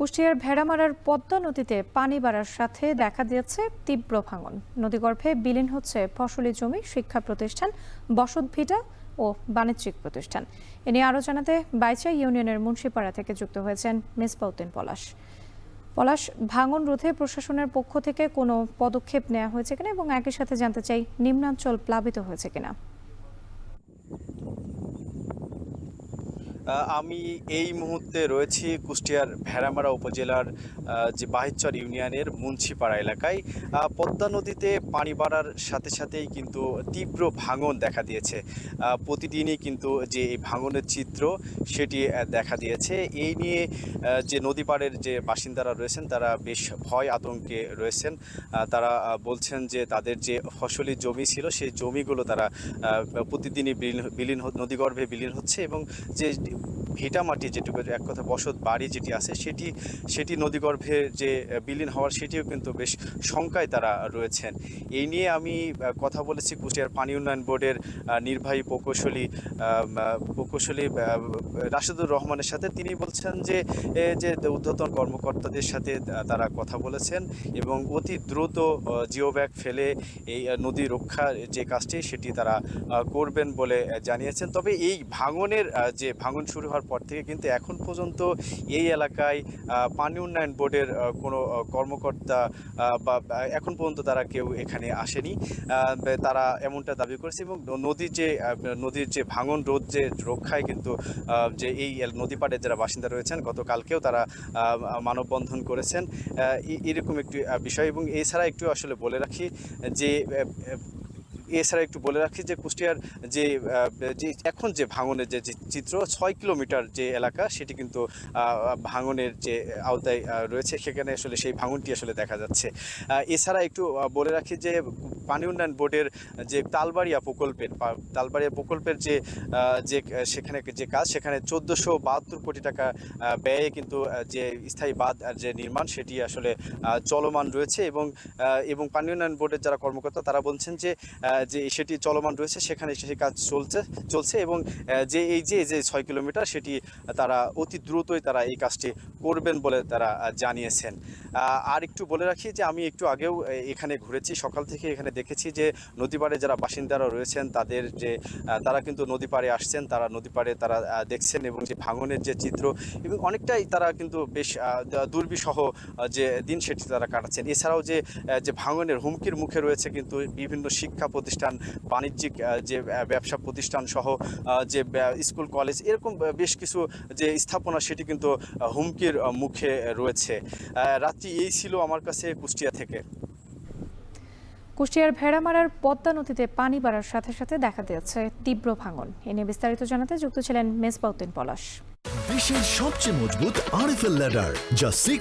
কুষ্টিয়ার ভেড়ামারার পদ্মা নদীতে পানি বাড়ার সাথে দেখা দিয়েছে তীব্র ভাঙন। নদীগর্ভে বিলীন হচ্ছে ফসলি জমি, শিক্ষা প্রতিষ্ঠান, বসতভিটা ও বাণিজ্যিক প্রতিষ্ঠান। এ নিয়ে আরও জানাতে বাইচা ইউনিয়নের মুন্সিপাড়া থেকে যুক্ত হয়েছেন মেজবাউদ্দিন পলাশ। পলাশ, ভাঙন রোধে প্রশাসনের পক্ষ থেকে কোনো পদক্ষেপ নেওয়া হয়েছে কিনা এবং একই সাথে জানতে চাই নিম্নাঞ্চল প্লাবিত হয়েছে কিনা। আমি এই মুহূর্তে রয়েছি কুষ্টিয়ার ভেড়ামারা উপজেলার যে বাহিরচর ইউনিয়নের মুন্সিপাড়া এলাকায়। পদ্মা নদীতে পানি বাড়ার সাথে সাথেই কিন্তু তীব্র ভাঙন দেখা দিয়েছে। প্রতিদিনই কিন্তু যে এই ভাঙনের চিত্র সেটি দেখা দিয়েছে। এই নিয়ে যে নদী পাড়ের যে বাসিন্দারা রয়েছেন তারা বেশ ভয় আতঙ্কে রয়েছেন। তারা বলছেন যে তাদের যে ফসলি জমি ছিল সেই জমিগুলো তারা প্রতিদিনই নদীগর্ভে বিলীন হচ্ছে এবং যে ভিটা মাটি যেটুকু এক কথা বসত বাড়ি যেটি আছে সেটি নদীগর্ভে যে বিলীন হওয়ার সেটিও কিন্তু বেশ শঙ্কায় তারা রয়েছেন। এই নিয়ে আমি কথা বলেছি কুষ্টিয়ার পানি উন্নয়ন বোর্ডের নির্বাহী প্রকৌশলী রাশেদুর রহমানের সাথে। তিনি বলছেন যে ঊর্ধ্বতন কর্মকর্তাদের সাথে তারা কথা বলেছেন এবং অতি দ্রুত জিও ব্যাগ ফেলে এই নদী রক্ষার যে কাজটি সেটি তারা করবেন বলে জানিয়েছেন। তবে এই ভাঙনের যে ভাঙন শুরু হওয়ার পর থেকে কিন্তু এখন পর্যন্ত এই এলাকায় পানি উন্নয়ন বোর্ডের কোনো কর্মকর্তা বা এখন পর্যন্ত তারা কেউ এখানে আসেনি, তারা এমনটা দাবি করেছে। এবং নদীর যে ভাঙন রোধ যে রক্ষায় কিন্তু যে এই নদী পাড়ের যারা বাসিন্দা রয়েছেন গতকালকেও তারা মানববন্ধন করেছেন, এরকম একটি বিষয়। এবং এছাড়া একটু আসলে বলে রাখি যে কুষ্টিয়ার যে এখন যে ভাঙনের যে চিত্র 6 কিলোমিটার যে এলাকা সেটি কিন্তু ভাঙনের যে আওতায় রয়েছে, সেখানে আসলে সেই ভাঙনটি আসলে দেখা যাচ্ছে। এছাড়া একটু বলে রাখি যে পানি উন্নয়ন বোর্ডের যে তালবাড়িয়া প্রকল্পের যে সেখানে যে কাজ, সেখানে 1472 কোটি টাকা ব্যয়ে কিন্তু যে স্থায়ী বাঁধ যে নির্মাণ সেটি আসলে চলমান রয়েছে। এবং পানি উন্নয়ন বোর্ডের যারা কর্মকর্তা তারা বলছেন যে সেটি চলমান রয়েছে, সেখানে সেই কাজ চলছে এবং যে 6 কিলোমিটার সেটি তারা অতি দ্রুতই তারা এই কাজটি করবেন বলে তারা জানিয়েছেন। আর একটু বলে রাখি যে আমি একটু আগেও এখানে ঘুরেছি, সকাল থেকে এখানে দেখেছি যে নদী পাড়ে যারা বাসিন্দারা রয়েছেন তারা কিন্তু নদী পাড়ে আসছেন, তারা নদী পাড়ে তারা দেখছেন এবং যে ভাঙনের যে চিত্র এবং অনেকটাই তারা কিন্তু বেশ দুর্বিষহ যে দিন সেটি তারা কাটাচ্ছেন। এছাড়াও যে ভাঙনের হুমকির মুখে রয়েছে কিন্তু বিভিন্ন শিক্ষা প্রতিষ্ঠান, বাণিজ্যিক যে ব্যবসা প্রতিষ্ঠান সহ যে স্কুল কলেজ, এরকম বেশ কিছু যে স্থাপনা সেটি কিন্তু হুমকির মুখে রয়েছে। রাত্রি এই ছিল আমার কাছে কুষ্টিয়া থেকে। কুষ্টিয়ার ভেড়ামারার পদ্মা নদীতে পানি বাড়ার সাথে সাথে দেখা দিয়েছে তীব্র ভাঙন। এ নিয়ে বিস্তারিত জানাতে যুক্ত ছিলেন মেজবাউদ্দিন পলাশ। বিশ্বের সবচেয়ে মজবুত আরএফএল ল্যাডার, যা 6